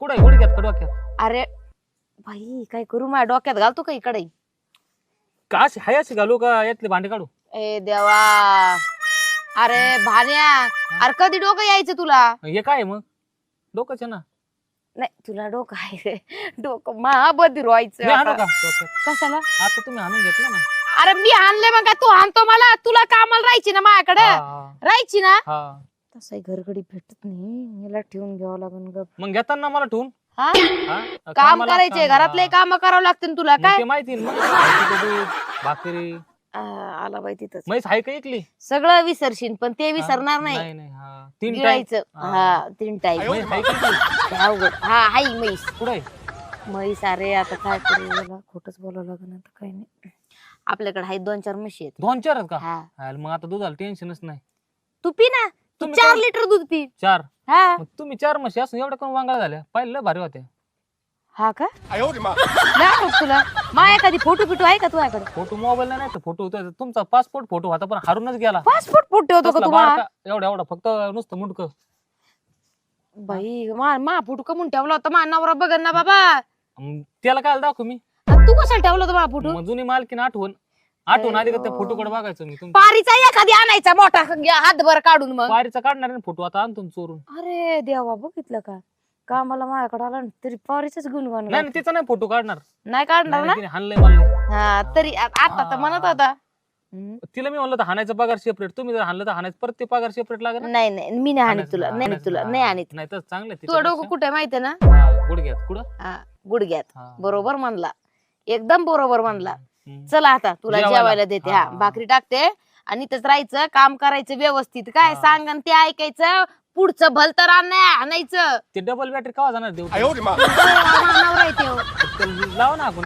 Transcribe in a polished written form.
कुठे गुडघ्यात का डोक्यात? अरे भाई काय करू माझ्या डोक्यात घालतो का इकडे? का अशी हाय अशी घालू का यातले भांडे काढू? ए देवा, अरे भान्या, अरे कधी डोकं यायचं तुला? हे काय आहे मग? डोकंच आहे ना. नाही तुला डोकं आहे रे. डोकं महाबधीर व्हायचं मी आणू आता. का डोक्यात? कशाला? आता तुम्ही आणून घेतलं ना. अरे मी आणले मग तू आणतो मला, तुला कामाला राहायची ना माझ्याकडे, हा, राहायची ना. हा. तसंही घरगडी भेटत नाही, मला ठेवून घ्यावं लागेल ग. मग घेताना मला ठेवून हा हा? काम कामाला करायचे, असताना. घरातले काम करावं लागते तुला मग काय? ते माहिती ना मग. भाकरी दूध, भाकरी आला बाई तिथंच. म्हैस हाय का ऐकली? सगळं विसरशील पण ते विसरणार नाही. नाही नाही हा 3 टाइम. गिळायचं. हा 3 टाइम. म्हैस हाय का ऐकली? अवघड. हा हाय म्हैस. कुठे? म्हैस अरे आता काय करू, मला खोटच बोलावं लागेल आता. काही नाही, आपल्याकडे आहेत 2-4 म्हशी आहेत. 2-4 आहेत का? हा हा, मग आता दुधाला टेन्शनच नाही. तू पी ना, तू तुम्ही 4 काय- लिटर दूध पी. 4. हा मग तुम्ही 4 म्हशी असून एवढ्या कोण वांगाळ झाल्या? पाहिलं भारी होत्या. हा का? नाही आठवत तुला? मा एखादी फोटो पिटो आहे का तुझ्याकडे? फोटो मोबाईल नाही तर फोटो होता तुमचा पासपोर्ट फोटो होता पण हरूनच गेला. पासपोर्ट फोटो होतो का कसला तुम्हाला? बारका, एवढा एवढा फक्त नुसतं मुंडक. बाई मा फोटो कमून ठेवला होता, मा नवरा बघन ना बाबा. त्याला काय दाखवू मी? आणि तू कशाला ठेवला होता मा फोटो? मग जुनी मालकीन आठवण आली का त्या फोटो कडे बघायचं मी. तुमच्या पारीचा एखादी आणायचा मोठा हातभर काढून मग. पारीचा काढणार ना फोटो, आता आणतो ना चोरून. अरे देवा, बघितलं का? कामाला माझ्याकडे आला ना, तरी पारीचाच गुणगान नाही तिचा नाही फोटो काढणार. नाही काढणार ना. तिने हाणलंय मला. हा तरी आता तर म्हणत होता. तिला मी म्हणलं तर हाणायचा पगार सेपरेट, तुम्ही जर हाणलं तर हाणायचं परत ते पगार सेपरेट लागेल ना. नाही नाही मी नाही आणत हाणायचं तुला, ना, नाही हाणायचं तुला ना. नाही आणत. नाही तर चांगलं आहे तुझं डोकं तिच्यापेक्षा. कुठे माहितीये ना? हा, गुडघ्यात कुठं? हा गुडघ्यात. हा. बरोबर म्हणला, एकदम बरोबर म्हणला. हम्म. चला आता तुला जेवायला. जेवायला देते. हा हा. भाकरी टाकते आणि इथंच राहायचं, काम करायचं व्यवस्थित. काय हा. सांगन ते ऐकायचं, पुढचं भलतं नाही आणायचं. ते डबल बॅटरी केव्हा जाणार देऊ? नवरा आहे त्यो. लावा ना आपण.